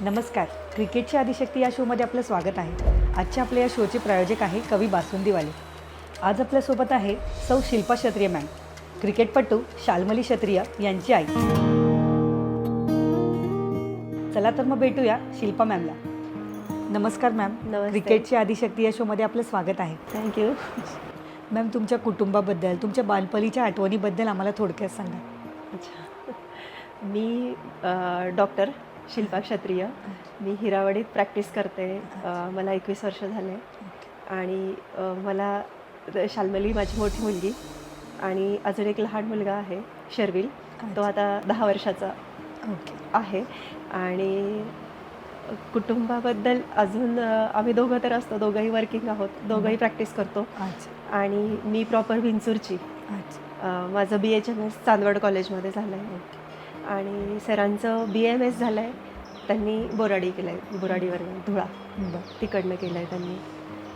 नमस्कार. क्रिकेटची आदिशक्ती या शोमध्ये आपलं स्वागत आहे. आजच्या आपल्या या शोचे प्रायोजक आहे कवी बासुंदीवाले. आज आपल्यासोबत आहे सौ शिल्पा क्षत्रिय मॅम, क्रिकेटपटू शाल्मली क्षत्रिय यांची आई. चला तर मग भेटूया शिल्पा मॅमला. नमस्कार मॅम. नमस्ते. क्रिकेटची आदिशक्ती या शोमध्ये आपलं स्वागत आहे. थँक्यू. मॅम, तुमच्या कुटुंबाबद्दल, तुमच्या बालपणीच्या आठवणीबद्दल आम्हाला थोडक्यात सांगा. अच्छा, मी डॉक्टर शिल्पा क्षत्रिय. मी हिरावडीत प्रॅक्टिस करते. मला 21 वर्ष झाले आणि मला शाल्मली माझी मोठी मुलगी आणि अजून एक लहान मुलगा आहे शर्विल. तो आता 10 वर्षाचा ओके. आहे. आणि कुटुंबाबद्दल अजून आम्ही दोघं तर असतो, दोघंही वर्किंग आहोत, दोघंही प्रॅक्टिस करतो. अच्छा आणि मी प्रॉपर विंचूरची. अच्छा. माझं BHMS चांदवड कॉलेजमध्ये झालं आहे आणि सरांचं BAMS झालं आहे. त्यांनी बोराडी केलं आहे, बोराडीवर धुळा बरं. तिकडनं केलं आहे त्यांनी.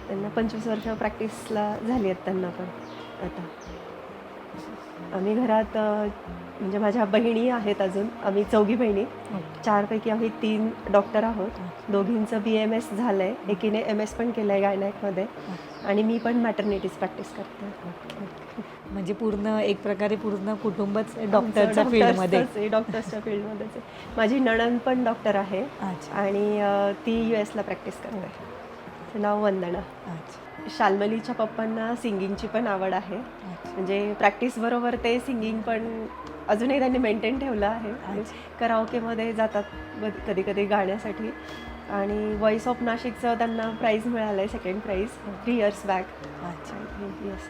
त्यांना 25 वर्ष प्रॅक्टिसला झाली आहेत त्यांना पण. आता आम्ही घरात म्हणजे माझ्या बहिणी आहेत अजून, आम्ही 4 बहिणी. ओके. 4पैकी आम्ही 3 डॉक्टर आहोत. दोघींचं BAMS झालं आहे, एकीने MS पण केलं आहे गायनॅकमध्ये आणि मी पण मॅटर्निटीज प्रॅक्टिस करते. म्हणजे पूर्ण एक प्रकारे पूर्ण कुटुंबच डॉक्टरच्या फील्डमध्ये. डॉक्टर्सच्या फील्डमध्येच आहे. माझी नणंद पण डॉक्टर आहे अच्छा आणि ती US ला प्रॅक्टिस करते. तिचं नाव वंदना. अच्छा शाल्मलीच्या पप्पांना सिंगिंगची पण आवड आहे. अच्छा. म्हणजे प्रॅक्टिसबरोबर ते सिंगिंग पण अजूनही त्यांनी मेंटेन ठेवलं आहे. कराओकेमध्ये जातात कधी कधी गाण्यासाठी. आणि व्हॉइस ऑफ नाशिकचं त्यांना प्राईज मिळालं आहे, सेकंड प्राईज 3 years बॅक. अच्छा. येस.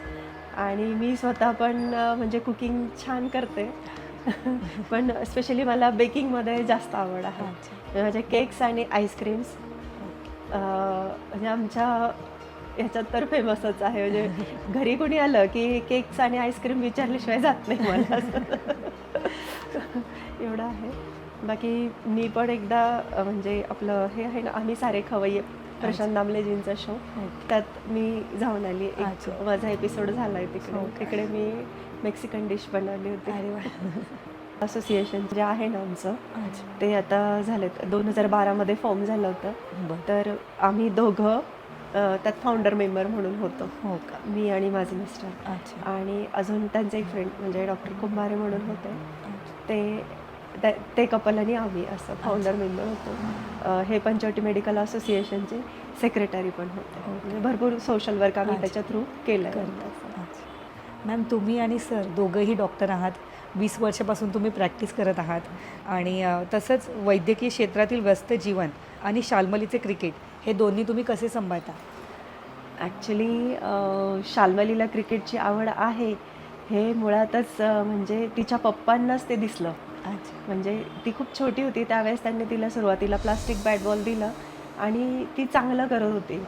आणि मी स्वतः पण म्हणजे कुकिंग छान करते. पण स्पेशली मला बेकिंगमध्ये जास्त आवड आहे. अच्छा. माझे केक्स आणि आईस्क्रीम्स म्हणजे आमच्या ह्याच्यात तर फेमसच आहे. म्हणजे घरी कोणी आलं की केक्स आणि आईस्क्रीम विचारल्याशिवाय जात नाही मला. एवढं आहे. बाकी मी पण एकदा म्हणजे आपलं हे आहे ना, आम्ही सारे खवय्ये, प्रशांत दामलेजींचा शो, त्यात मी जाऊन आली. एक अच्छा. माझा एपिसोड झाला आहे तिकडे. हो का? तिकडे मी मेक्सिकन डिश बनवली होती. अरे वा. असोसिएशन जे आहे ना आमचं, अच्छा. ते आता झालेत. 2012मध्ये फॉर्म झालं होतं. बरं. तर आम्ही दोघं त्यात फाउंडर मेंबर म्हणून होतो, हो का? मी आणि माझे मिस्टर. अच्छा. आणि अजून त्यांचे एक फ्रेंड म्हणजे डॉक्टर कुंभारे म्हणून होते. अच्छा. ते कपल आणि आम्ही असं फाउंडर मेंबर होतो. हे पंचवटी मेडिकल असोसिएशनचे सेक्रेटरी पण होते. म्हणजे भरपूर सोशल वर्क आम्ही अच्छा. त्याच्या थ्रू केलं आहे. अच्छा. मॅम, तुम्ही आणि सर दोघंही डॉक्टर आहात. 20 वर्षापासून तुम्ही प्रॅक्टिस करत आहात आणि तसंच वैद्यकीय क्षेत्रातील व्यस्त जीवन आणि शाल्मलीचे क्रिकेट हे दोन्ही तुम्ही कसे सांभाळता? ॲक्च्युली शाल्मलीला क्रिकेटची आवड आहे हे मुळातच म्हणजे तिच्या पप्पांनाच ते दिसलं. अच्छा. म्हणजे ती खूप छोटी होती त्यावेळेस त्यांनी तिला सुरुवातीला प्लास्टिक बॅट बॉल दिलं आणि ती चांगलं करत होती.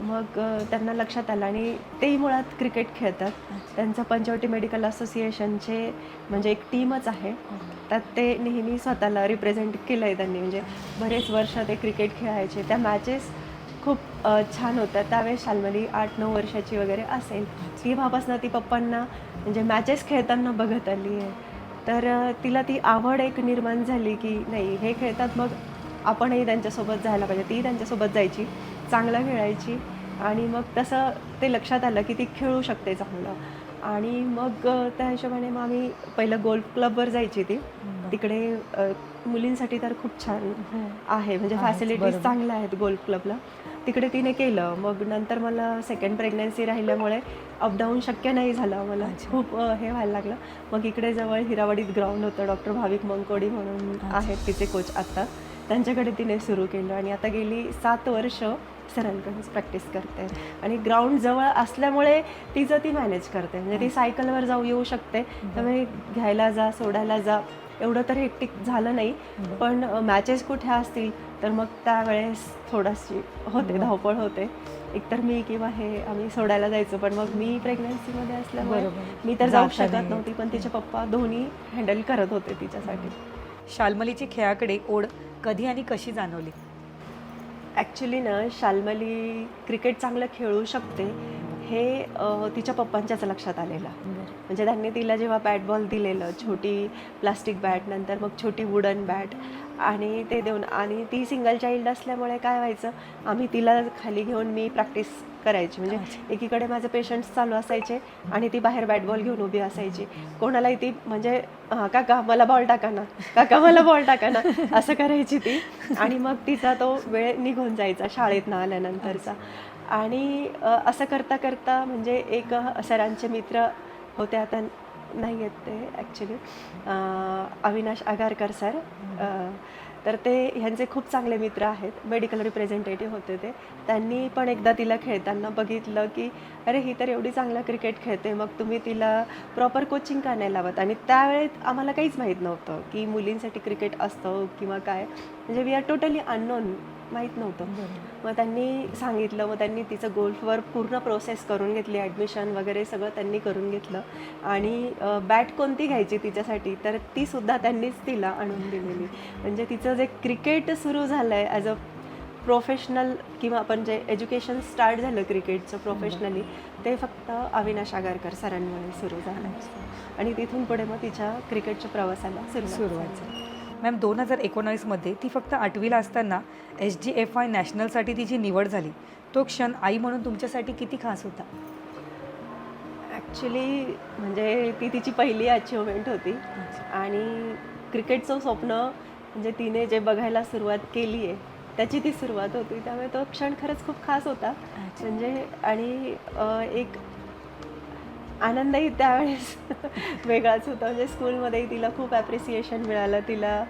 मग त्यांना लक्षात आलं आणि तेही मुळात क्रिकेट खेळतात. त्यांचं पंचवटी मेडिकल असोसिएशनचे म्हणजे एक टीमच आहे. त्यात ते नेहमी स्वतःला रिप्रेझेंट केलं आहे त्यांनी. म्हणजे बरेच वर्ष ते क्रिकेट खेळायचे. त्या मॅचेस खूप छान होत्या. त्यावेळेस शाल्मली 8-9 वर्षाची वगैरे असेल. तेव्हापासून ती पप्पांना म्हणजे मॅचेस खेळताना बघत आली आहे. तर तिला ती आवड एक निर्माण झाली की नाही, हे खेळतात मग आपणही त्यांच्यासोबत जायला पाहिजे. ती त्यांच्यासोबत जायची, चांगलं खेळायची आणि मग तसं ते लक्षात आलं की ती खेळू शकते चांगलं. आणि मग त्या हिशोबाने मग आम्ही पहिलं गोल्फ क्लबवर जायची ती. तिकडे मुलींसाठी तर खूप छान आहे, म्हणजे फॅसिलिटीज चांगल्या आहेत गोल्फ क्लबला. तिकडे तिने केलं. मग नंतर मला सेकंड प्रेग्नन्सी राहिल्यामुळे अपडाऊन शक्य नाही झालं. मला खूप हे व्हायला लागलं. मग इकडे जवळ हिरावडीत ग्राउंड होतं, डॉक्टर भाविक मंकोडी म्हणून आहेत तिचे कोच आत्ता, त्यांच्याकडे तिने सुरू केलं आणि आता गेली 7 वर्ष सरांकडेच प्रॅक्टिस करते. आणि ग्राउंड जवळ असल्यामुळे तिचं ती मॅनेज करते. म्हणजे ती सायकलवर जाऊ येऊ शकते, त्यामुळे घ्यायला जा, सोडायला जा, एवढं तर हेक्टिक झालं नाही. पण मॅचेस कुठे असतील तर मग त्यावेळेस थोडीशी होते, धावपळ होते. एकतर मी किंवा हे आम्ही सोडायला जायचो, पण मग मी प्रेग्नन्सीमध्ये असल्यामुळे मी तर जाऊ शकत नव्हती. पण तिचे पप्पा दोन्ही हँडल करत होते तिच्यासाठी. शाल्मलीची खेळाकडे ओढ कधी आणि कशी जाणवली? ॲक्च्युली ना, शाल्मली क्रिकेट चांगलं खेळू शकते हे तिच्या पप्पांच्याच लक्षात आलेलं. म्हणजे त्यांनी तिला जेव्हा बॅट बॉल दिलेलं, छोटी प्लास्टिक बॅट, नंतर मग छोटी वुडन बॅट, आणि ते देऊन, आणि ती सिंगल चाइल्ड असल्यामुळे काय व्हायचं, आम्ही तिला खाली घेऊन मी प्रॅक्टिस करायची. म्हणजे एकीकडे माझे पेशंट्स चालू असायचे आणि ती बाहेर बॅट बॉल घेऊन उभी असायची. कोणालाही ती म्हणजे काका मला बॉल टाका ना, काका मला बॉल टाका ना, असं करायची ती. आणि मग तिचा तो वेळ निघून जायचा शाळेतनं आल्यानंतरचा. आणि असं करता करता म्हणजे एक सरांचे मित्र होते, आता नाही आहेत ते ॲक्च्युली, अविनाश आगारकर सर. तर ते ह्यांचे खूप चांगले मित्र आहेत, मेडिकल रिप्रेझेंटेटिव्ह होते ते. त्यांनी पण एकदा तिला खेळताना बघितलं की अरे ही तर एवढी चांगलं क्रिकेट खेळते, मग तुम्ही तिला प्रॉपर कोचिंग का नाही लावत. आणि त्यावेळेत आम्हाला काहीच माहीत नव्हतं की मुलींसाठी क्रिकेट असतं किंवा काय, म्हणजे वी आर टोटली अननोन, माहीत नव्हतं. मग त्यांनी सांगितलं, मग त्यांनी तिचं गोल्फवर पूर्ण प्रोसेस करून घेतली, ॲडमिशन वगैरे सगळं त्यांनी करून घेतलं. आणि बॅट कोणती घ्यायची तिच्यासाठी, तर तीसुद्धा त्यांनीच तिला आणून दिलेली. म्हणजे तिचं जे क्रिकेट सुरू झालं आहे ॲज अ प्रोफेशनल, किंवा आपण जे एज्युकेशन स्टार्ट झालं क्रिकेटचं प्रोफेशनली, ते फक्त अविनाश आगारकर सरांमुळे सुरू झालं. आणि तिथून पुढे मग तिच्या क्रिकेटच्या प्रवासाला सुरुवात झाली. मॅम 2019मध्ये ती फक्त 8वीला असताना SGFI नॅशनलसाठी तिची निवड झाली. तो क्षण आई म्हणून तुमच्यासाठी किती खास होता? ॲक्च्युली म्हणजे ती तिची पहिली अचिव्हमेंट होती. आणि क्रिकेटचं स्वप्न म्हणजे तिने जे बघायला सुरुवात केली आहे त्याची ती सुरुवात होती, त्यामुळे तो क्षण खरंच खूप खास होता. म्हणजे आणि एक आनंदही त्यावेळेस वेगळाच होता. म्हणजे स्कूलमध्येही तिला खूप ॲप्रिसिएशन मिळालं. तिला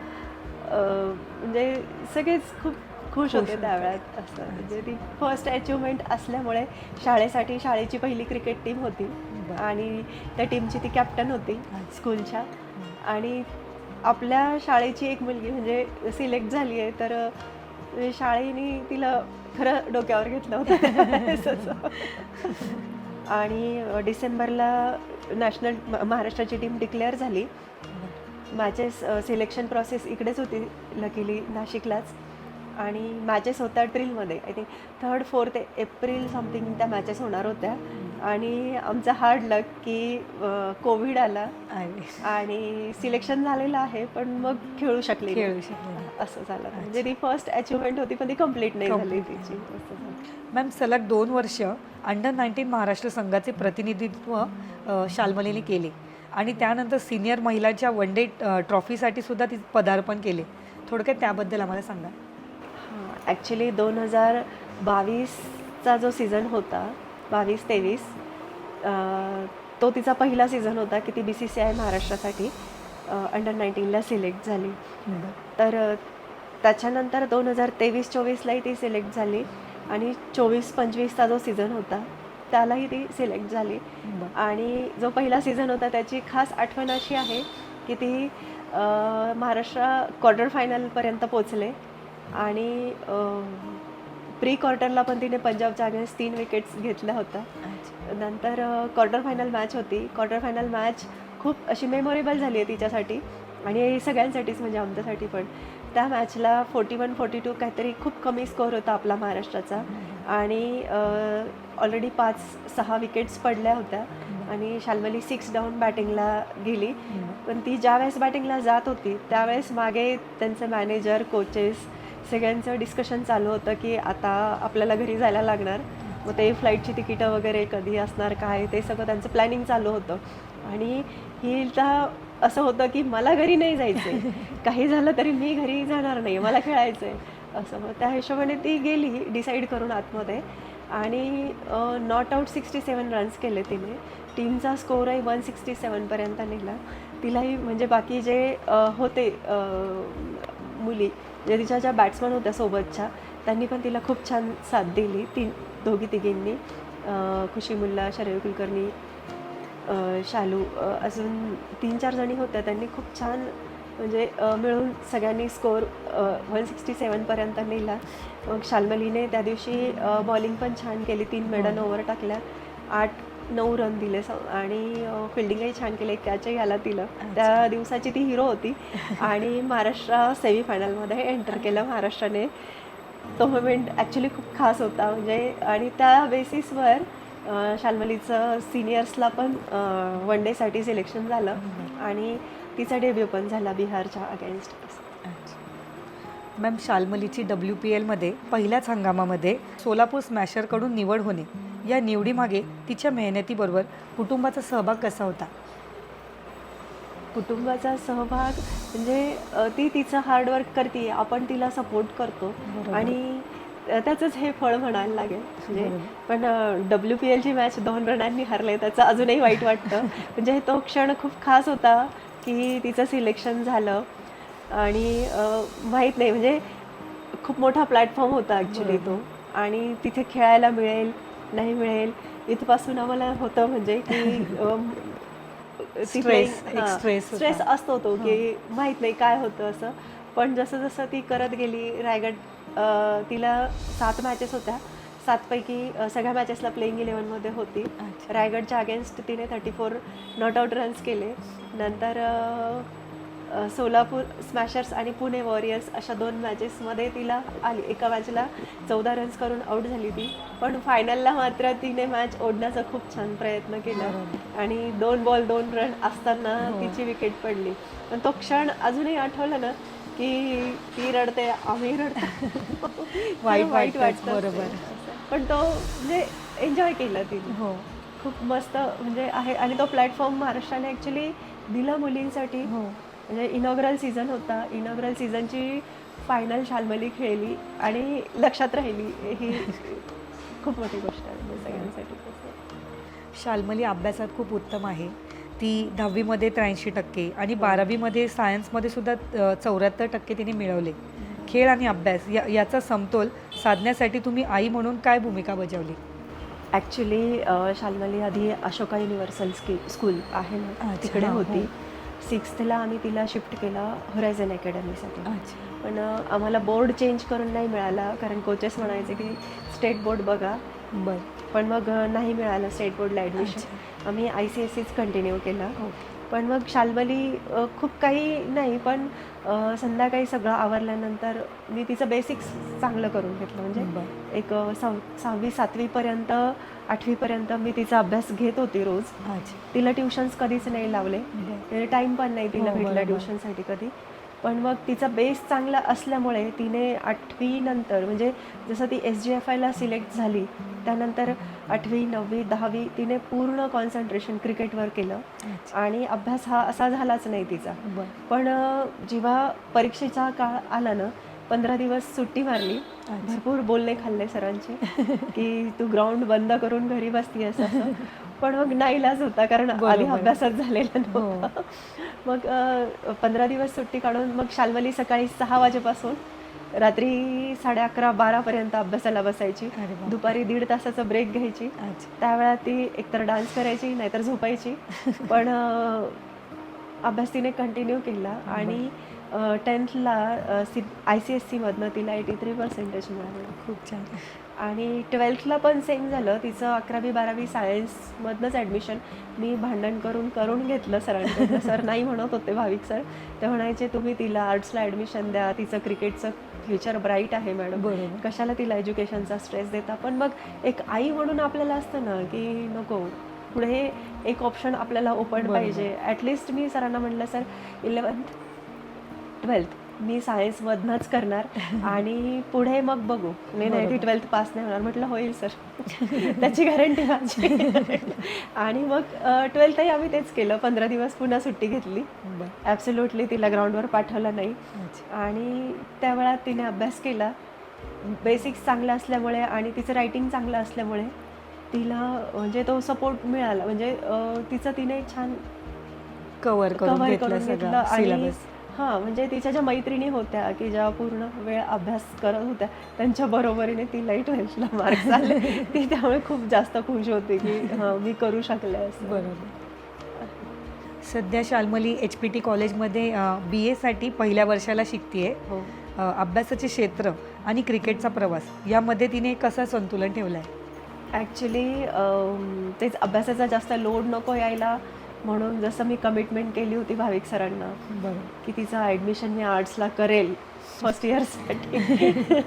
म्हणजे सगळेच खूप खुश होते त्यावेळात. असं म्हणजे ती फर्स्ट अचिव्हमेंट असल्यामुळे शाळेसाठी शाळेची पहिली क्रिकेट टीम होती आणि त्या टीमची ती कॅप्टन होती स्कूलच्या. आणि आपल्या शाळेची एक मुलगी म्हणजे सिलेक्ट झाली आहे, तर शाळेने तिला खरं डोक्यावर घेतलं होतं. आणि डिसेंबरला नॅशनल महाराष्ट्राची टीम डिक्लेअर झाली. मॅचेस सिलेक्शन प्रोसेस इकडेच होती लकीली नाशिकलाच. आणि मॅचेस होत्या ड्रिलमध्ये, I think 3rd 4th April something त्या मॅचेस होणार होत्या. आणि आमचा हार्ड लक की कोविड आला आणि सिलेक्शन झालेलं आहे पण मग खेळू शकले असं झालं. म्हणजे ती फर्स्ट अचिव्हमेंट होती पण ती कम्प्लीट नाही झाली तिची. मॅम सलग 2 वर्ष अंडर-19 महाराष्ट्र संघाचे प्रतिनिधित्व शाल्मलीने केले आणि त्यानंतर सिनियर महिलांच्या वन डे ट्रॉफीसाठी सुद्धा ती पदार्पण केले. थोडक्यात त्याबद्दल आम्हाला सांगा. ॲक्च्युली 2022चा जो सीझन होता 22-23, तो तिचा पहिला सीझन होता की ती BCCI महाराष्ट्रासाठी अंडर-19ला सिलेक्ट झाली. तर त्याच्यानंतर 2023-24लाही ती सिलेक्ट झाली आणि 24-25चा जो सीझन होता त्यालाही ती सिलेक्ट झाली. आणि जो पहिला सीझन होता त्याची खास आठवण अशी आहे की ती महाराष्ट्र क्वार्टर फायनलपर्यंत पोचले आणि प्री क्वार्टरला पण तिने पंजाबच्या अगेन्स्ट 3 विकेट्स घेतल्या होत्या. नंतर क्वार्टर फायनल मॅच होती. क्वार्टर फायनल मॅच खूप अशी मेमोरेबल झाली आहे तिच्यासाठी आणि सगळ्यांसाठीच, म्हणजे आमच्यासाठी पण. त्या मॅचला 41-42 काहीतरी खूप कमी स्कोअर होता आपला महाराष्ट्राचा आणि ऑलरेडी 5-6 विकेट्स पडल्या होत्या आणि शाल्मली 6 डाऊन बॅटिंगला गेली. पण ती ज्यावेळेस बॅटिंगला जात होती त्यावेळेस मागे त्यांचे मॅनेजर, कोचेस सगळ्यांचं डिस्कशन चालू होतं की आता आपल्याला घरी जायला लागणार. मग ते फ्लाईटची तिकीटं वगैरे कधी असणार काय ते सगळं त्यांचं प्लॅनिंग चालू होतं. आणि हिला असं होतं की मला घरी नाही जायचं आहे, काही झालं तरी मी घरी जाणार नाही, मला खेळायचं आहे असं. मग त्या हिशोबाने ती गेली डिसाईड करून आतमध्ये आणि नॉट आऊट 67 रन्स केले तिने. टीमचा स्कोअरही 167पर्यंत नेला. तिलाही म्हणजे बाकी जे होते मुली, म्हणजे तिच्या ज्या बॅट्समन होत्या सोबतच्या, त्यांनी पण तिला खूप छान साथ दिली. दोघी तिघींनी, खुशी मुल्ला, शरयू कुलकर्णी, शालू, अजून 3-4 जणी होत्या. त्यांनी खूप छान म्हणजे मिळून सगळ्यांनी स्कोअर 167पर्यंत नेला. मग शाल्मलीने त्या दिवशी बॉलिंग पण छान केली. 3 मेडन ओव्हर टाकल्या, 8-9 रन दिले आणि फिल्डिंगही छान केली. कॅचही आला तिला. त्या दिवसाची ती हिरो होती. आणि महाराष्ट्र सेमीफायनलमध्ये एंटर केलं महाराष्ट्राने. तो मोमेंट ॲक्च्युली खूप खास होता म्हणजे. आणि त्या बेसिसवर शाल्मलीचं सिनियर्सला पण वन डेसाठी सिलेक्शन झालं आणि तिचा डेब्यू पण झाला बिहारच्या अगेन्स्ट. मॅम, शाल्मलीची WPLमध्ये पहिल्याच हंगामामध्ये सोलापूर स्मॅशरकडून निवड होणे, या निवडीमागे तिच्या मेहनतीबरोबर कुटुंबाचा सहभाग कसा होता? कुटुंबाचा सहभाग म्हणजे ती तिचं हार्डवर्क करते, आपण तिला सपोर्ट करतो बरोबर. आणि त्याचंच हे फळ म्हणायला लागेल. म्हणजे बरोबर. पण WPLची मॅच 2 रनांनी हरले त्याचं अजूनही वाईट वाटतं. म्हणजे तो क्षण खूप खास होता की तिचं सिलेक्शन झालं आणि माहीत नाही म्हणजे खूप मोठा प्लॅटफॉर्म होता ॲक्च्युली तो, आणि तिथे खेळायला मिळेल नाही मिळेल इथपासून आम्हाला होतं म्हणजे की Stress, एक stress होता. स्ट्रेस असतो तो की माहीत नाही काय होतं असं. पण जसं जसं ती करत गेली रायगड, तिला 7 मॅचेस होत्या, 7पैकी सगळ्या मॅचेसला प्लेइंग 11मध्ये होती. अच्छा. रायगडच्या अगेन्स्ट तिने 34 नॉट आउट रन्स केले. नंतर सोलापूर स्मॅशर्स आणि पुणे वॉरियर्स अशा 2 मॅचेसमध्ये तिला आली. एका मॅचला 14 रन्स करून आऊट झाली ती, पण फायनलला मात्र तिने मॅच ओढण्याचा खूप छान प्रयत्न केला बरोबर. आणि 2 बॉल 2 रन असताना हो. तिची विकेट पडली. पण तो क्षण अजूनही आठवलं ना की ती रडते, आम्ही रडतो. वाईट वाटतं वाटतं, बरोबर. पण तो म्हणजे एन्जॉय केला तिने. हो खूप मस्त म्हणजे आहे आणि तो प्लॅटफॉर्म महाराष्ट्राने ॲक्च्युली दिला मुलींसाठी. हो म्हणजे इनॉग्रल सीझन होता, इनॉग्रल सीझनची फायनल शाल्मली खेळली आणि लक्षात राहिली. ही खूप मोठी गोष्ट आहे सगळ्यांसाठी. शाल्मली अभ्यासात खूप उत्तम आहे. ती 10वीमध्ये 83% आणि 12वीमध्ये सायन्समध्ये सुद्धा 74% तिने मिळवले. खेळ आणि अभ्यास याचा समतोल साधण्यासाठी तुम्ही आई म्हणून काय भूमिका बजावली? ॲक्च्युली शाल्मली आधी अशोका युनिव्हर्सल स्कूल आहे ना, अच्छा, तिकडे हो. होती. 6thला आम्ही तिला शिफ्ट केलं होरायझन अकॅडमीसाठी. अच्छा. पण आम्हाला बोर्ड चेंज करून नाही मिळाला, कारण कोचेस म्हणायचे की स्टेट बोर्ड बघा. बरं. पण मग नाही मिळालं स्टेट बोर्डला ॲडमिशन. आम्ही ICSEच कंटिन्यू केलं. पण मग शाल्मली खूप काही नाही, पण संध्याकाळी सगळं आवरल्यानंतर मी तिचं बेसिक्स चांगलं करून घेतलं. म्हणजे बरं. एक 6वी 7वीपर्यंत 8वीपर्यंत मी तिचा अभ्यास घेत होती रोज. अच्छा. तिला ट्युशन्स कधीच नाही लावले, बरं. म्हणजे टाईम पण नाही तिला हो, भेटला बरोबर. ट्युशनसाठी कधी. पण मग तिचा बेस चांगला असल्यामुळे तिने 8वी नंतर म्हणजे जसं ती SGFIला सिलेक्ट झाली त्यानंतर 8वी 9वी 10वी तिने पूर्ण कॉन्सन्ट्रेशन क्रिकेटवर केलं अच्छा. आणि अभ्यास हा असा झालाच नाही तिचा. बरं. पण जेव्हा परीक्षेचा काळ आला ना, 15 दिवस सुट्टी मारली. भरपूर बोलणे खाल्ले सरांचे की तू ग्राउंड बंद करून घरी बसती असं असं. पण मग नाईलाज होता, कारण आधी बरोबर. अभ्यासात झालेला हो. नव्हता. मग 15 दिवस सुट्टी काढून मग शाल्मली सकाळी 6 वाजेपासून रात्री 11:30-12पर्यंत अभ्यासाला बसायची. अरे बापरे. दुपारी 1.5 तासाचा ब्रेक घ्यायची. अच्छा. त्यावेळात ती एकतर डान्स करायची नाहीतर झोपायची. पण अभ्यास तिने कंटिन्यू केला आणि 10thला ICSEमधनं तिला 83% मिळाले. खूप छान. आणि 12thला पण सेम झालं तिचं. 11वी-12वी सायन्समधनंच ॲडमिशन मी भांडण करून घेतलं सरांकडनं. सर नाही म्हणत होते, भाविक सर. ते म्हणायचे तुम्ही तिला आर्ट्सला ॲडमिशन द्या, तिचं क्रिकेटचं फ्युचर ब्राईट आहे मॅडम, बरोबर. कशाला तिला एज्युकेशनचा स्ट्रेस देता. पण मग एक आई म्हणून आपल्याला असतं ना की नको, पुढे एक ऑप्शन आपल्याला ओपन बरोबर. पाहिजे. ॲटलिस्ट मी सरांना म्हटलं सर 11th 12th मी सायन्समधनंच करणार आणि पुढे मग बघू. नाही ती 12th पास नाही होणार. म्हटलं होईल सर, त्याची गॅरंटी माझी. आणि मग 12thही आम्ही तेच केलं. 15 दिवस पुन्हा सुट्टी घेतली. बरं. ॲब्सोल्युटली तिला ग्राउंडवर पाठवलं नाही. अच्छा. आणि त्या वेळात तिने अभ्यास केला. बेसिक्स चांगलं असल्यामुळे आणि तिचं रायटिंग चांगलं असल्यामुळे तिला म्हणजे तो सपोर्ट मिळाला. म्हणजे तिचं तिने छान कव्हर करून घेतलं घेतलं सगळं आणि सिलेबस. म्हणजे तिच्या ज्या मैत्रिणी होत्या की ज्या पूर्ण वेळ अभ्यास करत होत्या त्यांच्या बरोबरीने तिलाही 12thला मार्क्स आले. ती त्यामुळे खूप जास्त खुश होती की मी करू शकले असं. बरोबर. सध्या शाल्मली HPT कॉलेजमध्ये BAसाठी पहिल्या वर्षाला शिकतेय. हो. अभ्यासाचे क्षेत्र आणि क्रिकेटचा प्रवास यामध्ये तिने कसं संतुलन ठेवलं आहे? ॲक्च्युली तेच अभ्यासाचा जास्त लोड नको यायला म्हणून जसं मी कमिटमेंट केली होती भाविक सरांना बरं. की तिचं ॲडमिशन मी आर्ट्सला करेल फर्स्ट इयरसाठी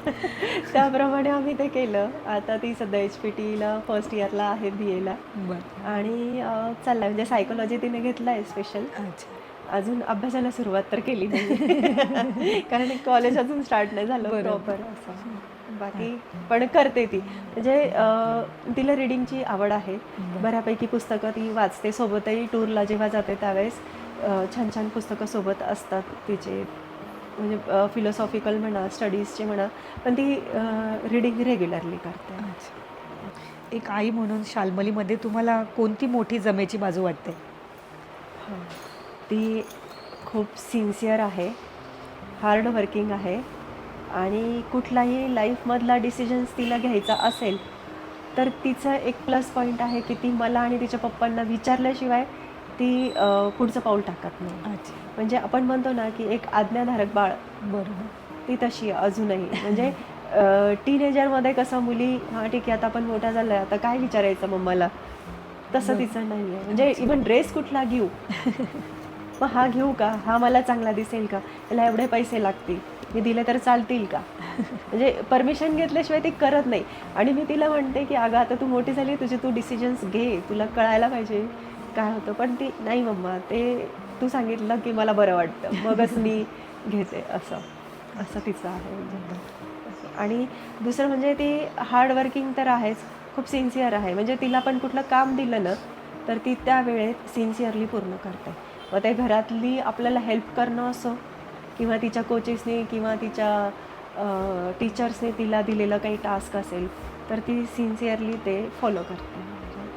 त्याप्रमाणे आम्ही ते केलं. आता ती सध्या HPTला फर्स्ट इयरला आहे BAला बरं. आणि चाललं म्हणजे सायकोलॉजी तिने घेतलं आहे स्पेशल. अच्छा. अजून अभ्यासाला सुरुवात तर केली नाही कारण कॉलेज अजून स्टार्ट नाही झालं बरोबर. प्रॉपर असं. बाकी पण करते ती म्हणजे तिला रिडिंगची आवड आहे. बऱ्यापैकी पुस्तकं ती वाचते. सोबतही टूरला जेव्हा जाते त्यावेळेस छान छान पुस्तकं सोबत असतात तिचे, म्हणजे फिलॉसॉफिकल म्हणा, स्टडीजचे म्हणा, पण ती रिडिंग रेग्युलरली करते. अच्छा. एक आई म्हणून शाल्मलीमध्ये तुम्हाला कोणती मोठी जमेची बाजू वाटते? हां. ती खूप सिन्सिअर आहे, हार्ड वर्किंग आहे आणि कुठलाही लाईफमधला डिसिजन्स तिला घ्यायचा असेल तर तिचं एक प्लस पॉईंट आहे की ती मला आणि तिच्या पप्पांना विचारल्याशिवाय ती पुढचं पाऊल टाकत नाही. अच्छा. म्हणजे आपण म्हणतो ना की एक आज्ञाधारक बाळ, बरोबर. ती तशी आहे अजूनही. म्हणजे टीनेजरमध्ये कसं मुली हां ठीक आहे आता आपण मोठ्या झालं आहे, आता काय विचारायचं मम्माला, तसं तिचं नाही आहे. म्हणजे इव्हन ड्रेस कुठला घेऊ, मग हा घेऊ का, हा मला चांगला दिसेल का, त्याला एवढे पैसे लागतील, मी दिले तर चालतील का, म्हणजे परमिशन घेतल्याशिवाय ती करत नाही. आणि मी तिला म्हणते की अगं आता तू मोठी झाली, तुझे तू डिसिजन्स घे, तुला कळायला पाहिजे काय होतं. पण ती नाही मम्मा, ते तू सांगितलं की मला बरं वाटतं मगच मी घेते, असं असं तिचं आहे. म्हणजे आणि दुसरं म्हणजे ती हार्डवर्किंग तर आहेच, खूप सिन्सिअर आहे. म्हणजे तिला पण कुठलं काम दिलं ना तर ती त्या वेळेत सिन्सिअरली पूर्ण करते. मग ते घरातली आपल्याला हेल्प करणं असो किंवा तिच्या कोचेसने किंवा तिच्या टीचर्सने तिला दिलेलं काही टास्क असेल तर ती सिन्सिअरली ते फॉलो करते. म्हणजे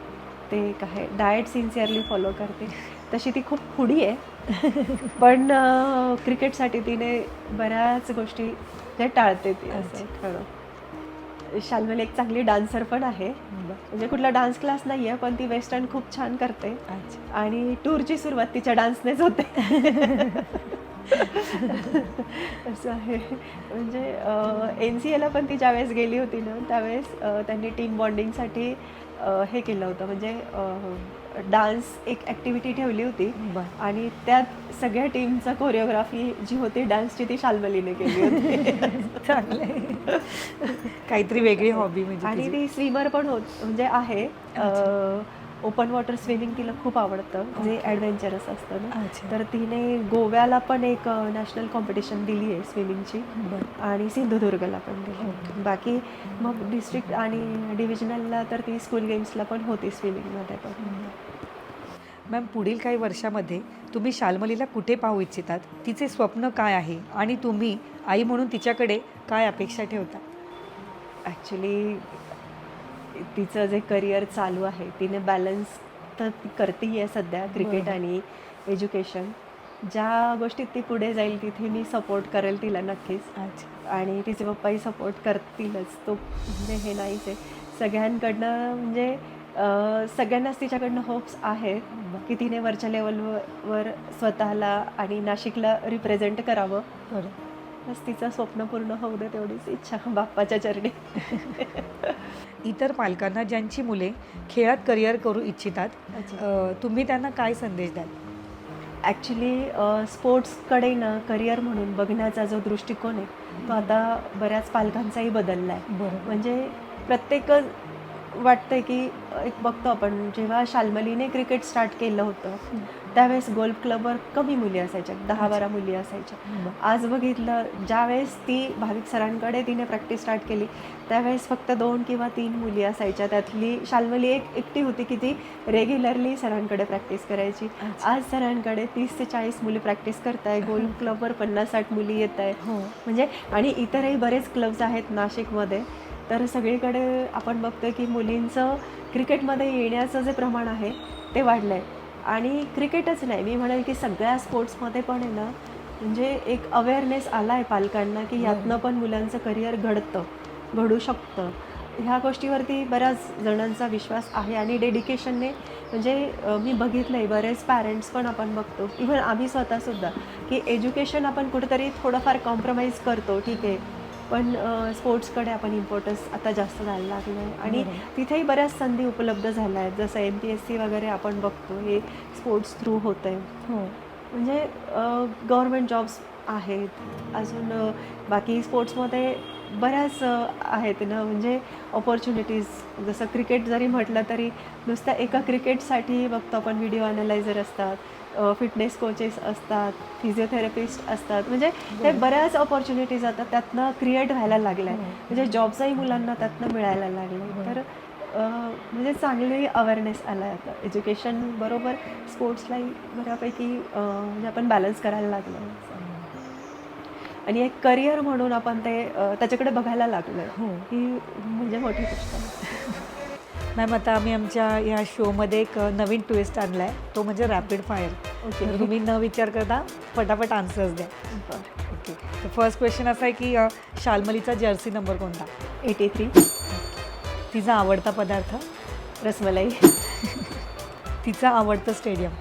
ते काय डाएट सिन्सिअरली फॉलो करते. तशी ती खूप फूडी आहे पण क्रिकेटसाठी तिने बऱ्याच गोष्टी म्हणजे टाळते ती असं खरं. शाल्मली एक चांगली डान्सर पण आहे. म्हणजे कुठला डान्स क्लास नाही आहे पण ती वेस्टर्न खूप छान करते. अच्छा. आणि टूरची सुरुवात तिच्या डान्सनेच होते असं आहे. म्हणजे NCAला पण ती ज्यावेळेस गेली होती ना त्यावेळेस त्यांनी टीम बॉन्डिंगसाठी हे केलं होतं. म्हणजे डान्स एक ॲक्टिव्हिटी ठेवली होती बरं. आणि त्यात सगळ्या टीमचं कोरिओग्राफी जी होती डान्सची ती शाल्मलीने केली होती. चांगलं आहे. काहीतरी वेगळी हॉबी म्हणजे आणि तुझी. ती स्विमर पण म्हणजे आहे. ओपन वॉटर स्विमिंग तिला खूप आवडतं, जे ॲडव्हेंचरस असतं ना. अच्छा. तर तिने गोव्याला पण एक नॅशनल कॉम्पिटिशन दिली आहे स्विमिंगची बरं. आणि सिंधुदुर्गला पण दिली. बाकी मग डिस्ट्रिक्ट आणि डिव्हिजनलला तर ती स्कूल गेम्सला पण होती स्विमिंगमध्ये पण. मॅम, पुढील काही वर्षामध्ये तुम्ही शाल्मलीला कुठे पाहू इच्छितात? तिचे स्वप्न काय आहे आणि तुम्ही आई म्हणून तिच्याकडे काय अपेक्षा ठेवता? ॲक्च्युली तिचं जे करिअर चालू आहे तिने बॅलन्स तर ती करते आहे सध्या, क्रिकेट बरोबर. आणि एज्युकेशन. ज्या गोष्टीत ती पुढे जाईल तिथे मी सपोर्ट करेल तिला नक्कीच. अच्छा. आणि तिचे पप्पाही सपोर्ट करतीलच. तो म्हणजे हे नाहीच आहे सगळ्यांकडनं. म्हणजे सगळ्यांनाच तिच्याकडनं होप्स आहेत की तिने वरच्या लेवलवर स्वतःला आणि नाशिकला रिप्रेझेंट करावं. बरं. बस तिचं स्वप्न पूर्ण होऊ दे तेवढीच इच्छा बाप्पाच्या चरणी. इतर पालकांना ज्यांची मुले खेळात करिअर करू इच्छितात, तुम्ही त्यांना काय संदेश द्याल? ॲक्च्युली स्पोर्ट्सकडे ना करिअर म्हणून बघण्याचा जो दृष्टिकोन आहे तो आता बऱ्याच पालकांचाही बदलला आहे. बरं. म्हणजे प्रत्येक वाटतंय की एक बघतो आपण जेव्हा शाल्मलीने क्रिकेट स्टार्ट केलं होतं त्यावेळेस गोल्फ क्लबवर कमी मुली असायच्या, 10-12 मुली असायच्या. आज बघितलं ज्यावेळेस ती भाविक सरांकडे तिने प्रॅक्टिस स्टार्ट केली त्यावेळेस फक्त 2 किंवा 3 मुली असायच्या. त्यातली शाल्मली एकटी होती की ती रेग्युलरली सरांकडे प्रॅक्टिस करायची. आज सरांकडे 30 ते 40 मुली प्रॅक्टिस करत आहे. गोल्फ क्लबवर 50-60 मुली येत आहे. म्हणजे आणि इतरही बरेच क्लब्स आहेत नाशिकमध्ये. तर सगळीकडे आपण बघतोय की मुलींचं क्रिकेटमध्ये येण्याचं जे प्रमाण आहे ते वाढलं आहे. आणि क्रिकेटच नाही, मी म्हणेल की सगळ्या स्पोर्ट्समध्ये पण आहे ना, म्हणजे एक अवेअरनेस आला आहे पालकांना की यातनं पण मुलांचं करिअर घडू शकतं. ह्या गोष्टीवरती बऱ्याच जणांचा विश्वास आहे आणि डेडिकेशनने. म्हणजे मी बघितलं आहे बरेच पॅरेंट्स पण आपण बघतो, इव्हन आम्ही स्वतःसुद्धा, की एज्युकेशन आपण कुठेतरी थोडंफार कॉम्प्रोमाइज करतो. ठीक आहे पण स्पोर्ट्सकडे आपण इम्पॉर्टन्स आता जास्त द्यायला लागलो आहे आणि बरोबर. तिथेही बऱ्याच संधी उपलब्ध झाल्या आहेत. जसं MPSC वगैरे आपण बघतो हे स्पोर्ट्स थ्रू होतं आहे. हो. म्हणजे गव्हर्मेंट जॉब्स आहेत. अजून बाकी स्पोर्ट्समध्ये बऱ्याच आहेत ना, म्हणजे ऑपॉर्च्युनिटीज. जसं क्रिकेट जरी म्हटलं तरी नुसत्या एका क्रिकेटसाठी बघतो आपण व्हिडिओ अॅनलायझर असतात, फिटनेस कोचेस असतात, फिजिओथेरपिस्ट असतात. म्हणजे हे बऱ्याच ऑपॉर्च्युनिटीज आता त्यातनं क्रिएट व्हायला लागल्या आहे. म्हणजे जॉब्सही मुलांना त्यातनं मिळायला लागले. तर म्हणजे चांगली अवेअरनेस आला आहे आता. एज्युकेशन बरोबर स्पोर्ट्सलाही बऱ्यापैकी म्हणजे आपण बॅलन्स करायला लागलो आहे. आणि एक करिअर म्हणून आपण ते त्याच्याकडे बघायला लागलो आहे. हो. ही म्हणजे मोठी गोष्ट आहे. मॅम आता आम्ही आमच्या या शोमध्ये एक नवीन ट्विस्ट आणला आहे, तो म्हणजे रॅपिड फायर. ओके. तर तुम्ही न विचार करता फटाफट आन्सर्स द्या. बरं. ओके. तर फर्स्ट क्वेश्चन असा आहे की शाल्मलीचा जर्सी नंबर कोणता? 83. तिचा आवडता पदार्थ? रसमलाई. तिचं आवडतं स्टेडियम?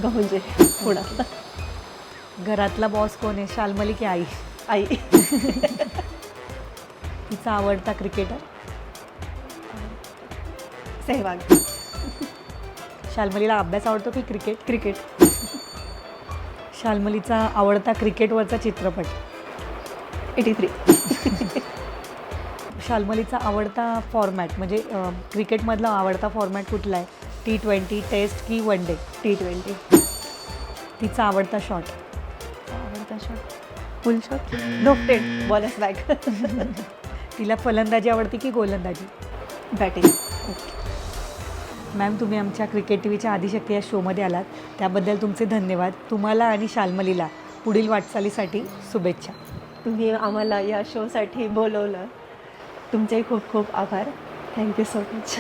गहुंजे पुणा. घरातला बॉस कोण आहे, शाल्मली की आई? आई. तिचा आवडता क्रिकेटर? सेहवाग. शाल्मलीला अभ्यास आवडतो की क्रिकेट? क्रिकेट. शाल्मलीचा आवडता क्रिकेटवरचा चित्रपट? 83. शाल्मलीचा आवडता फॉर्मॅट म्हणजे क्रिकेटमधला आवडता फॉर्मॅट कुठला आहे? T20, टेस्ट की वन डे? T20. तिचा आवडता शॉट? आवडता शॉट फुल शॉट. नो बॉलच बॅक. तिला फलंदाजी आवडते की गोलंदाजी? बॅटिंग. मॅम तुम्ही आमच्या क्रिकेट टीव्हीच्या आदिशक्ती या शोमध्ये आलात त्याबद्दल तुमचे धन्यवाद. तुम्हाला आणि शाल्मलीला पुढील वाटचालीसाठी शुभेच्छा. तुम्ही आम्हाला या शोसाठी बोलवलं. तुमचेही खूप खूप आभार. Thank you so much.